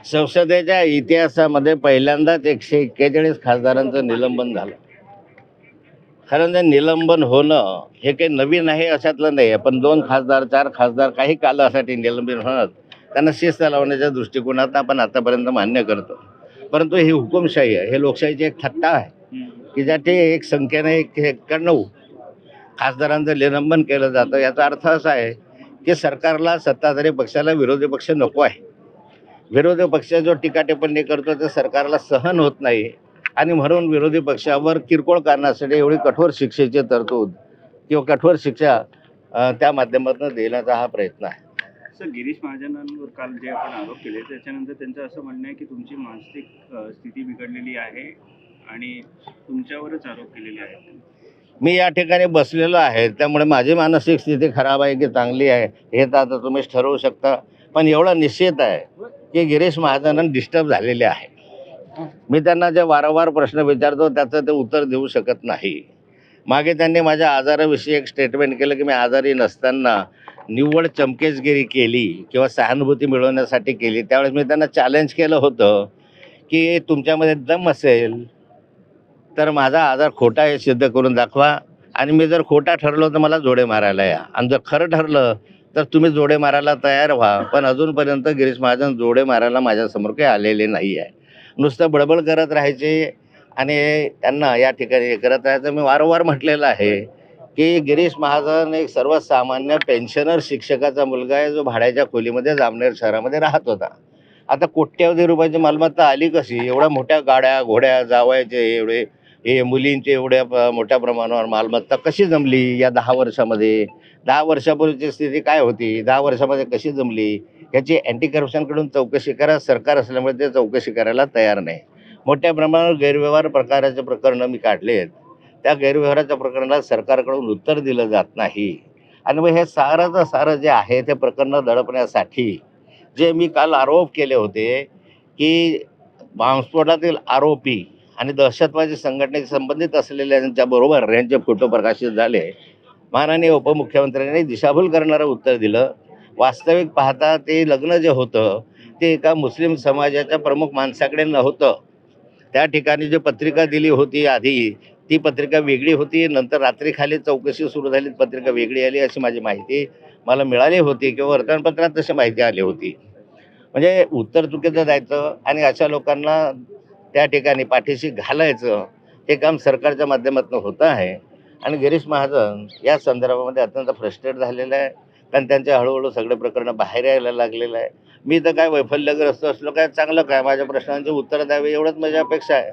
संसदेच्या इतिहासामध्ये पहिल्यांदाच 141 खासदारांचं निलंबन झालं. खरं तर निलंबन होणं हे काही नवीन आहे अशातलं नाही आहे, पण 2 खासदार 4 खासदार काही कालासाठी निलंबन होणं त्यांना शिस्त लावण्याच्या दृष्टिकोनात आपण आतापर्यंत मान्य करतो. परंतु ही हुकुमशाही आहे, हे लोकशाहीची एक थट्टा आहे की ज्याची एक संख्येने 91 खासदारांचं निलंबन केलं जातं. याचा अर्थ असा आहे की सरकारला, सत्ताधारी पक्षाला विरोधी पक्ष नको आहे. विरोधी पक्ष जो टीका टिप्पणी करतो ते सरकारला सहन होत नाही आणि म्हणून विरोधी पक्षावर किरकोळ कारणासाठी एवढी कठोर शिक्षेची तरतूद किंवा कठोर शिक्षा त्या माध्यमातून देण्याचा हा प्रयत्न आहे. सर, गिरीश महाजनांवर काल जे आपण आरोप केले त्याच्यानंतर त्यांचं असं म्हणणं आहे की तुमची मानसिक स्थिती बिघडलेली आहे आणि तुमच्यावरच आरोप केलेले आहेत. मी या ठिकाणी बसलेलो आहे, त्यामुळे माझी मानसिक स्थिती खराब आहे की चांगली आहे हे तर आता तुम्हीच ठरवू शकता. पण एवढं निश्चित आहे की गिरीश महाजन डिस्टर्ब झालेले आहे. मी त्यांना जे वारंवार प्रश्न विचारतो त्याचं ते उत्तर देऊ शकत नाही. मागे त्यांनी माझ्या आजाराविषयी एक स्टेटमेंट केलं की मी आजारी नसताना निव्वळ चमकेचगिरी केली किंवा सहानुभूती मिळवण्यासाठी केली. त्यावेळेस मी त्यांना चॅलेंज केलं होतं की तुमच्यामध्ये दम असेल तर माझा आजार खोटा आहे सिद्ध करून दाखवा, आणि मी जर खोटा ठरलो तर मला जोडे मारायला या, आणि जर खरं ठरलं तर तुम्ही जोडे मारायला तयार व्हा. पण अजूनपर्यंत गिरीश महाजन जोडे मारायला माझ्यासमोर काही आलेले नाही आहे. नुसतं बडबड करत राहायचे आणि त्यांना या ठिकाणी हे करत राहायचं. मी वारंवार म्हटलेलं आहे की गिरीश महाजन एक सर्वसामान्य पेन्शनर शिक्षकाचा मुलगा आहे जो भाड्याच्या खोलीमध्ये जामनेर शहरामध्ये राहत होता. आता कोट्यवधी रुपयाची मालमत्ता आली कशी? एवढ्या मोठ्या गाड्या घोड्या जावायचे एवढे, हे मुलींची एवढ्या मोठ्या प्रमाणावर मालमत्ता कशी जमली या 10 वर्षामध्ये? 10 वर्षापूर्वीची स्थिती काय होती? 10 वर्षामध्ये कशी जमली? याची अँटी करप्शनकडून चौकशी करा. सरकार असल्यामुळे ते चौकशी करायला तयार नाही. मोठ्या प्रमाणावर गैरव्यवहार प्रकाराचे प्रकरणं मी काढले आहेत. त्या गैरव्यवहाराच्या प्रकरणाला सरकारकडून उत्तर दिलं जात नाही. आणि मग हे सारं जे आहे ते प्रकरणं दडपण्यासाठी जे मी काल आरोप केले होते की बॉम्बस्फोटातील आरोपी आणि दहशतवादी संघटनेशी संबंधित असलेल्यांच्याबरोबर यांचे फोटो प्रकाशित झाले. माननीय उपमुख्यमंत्र्यांनी दिशाभूल करणारं उत्तर दिलं. वास्तविक पाहता ते लग्न जे होतं ते एका मुस्लिम समाजाच्या प्रमुख माणसाकडे नव्हतं. त्या ठिकाणी जी पत्रिका दिली होती आधी ती पत्रिका वेगळी होती. नंतर रात्री खाली चौकशी सुरू झाली, पत्रिका वेगळी आली अशी माझी माहिती मला मिळाली होती किंवा वर्तमानपत्रात तशी माहिती आली होती. म्हणजे उत्तर चुकीचं द्यायचं आणि अशा लोकांना त्या ठिकाणी पाठीशी घालायचं हे काम सरकारच्या माध्यमातून होतं आहे. आणि गिरीश महाजन या संदर्भामध्ये अत्यंत फ्रस्ट्रेट झालेलं आहे, कारण त्यांचे हळूहळू सगळे प्रकरणं बाहेर यायला लागलेलं आहे. मी तर काय वैफल्यग्रस्त असलो काय चांगलं काय, माझ्या प्रश्नांची उत्तरं द्यावी एवढंच माझी अपेक्षा आहे.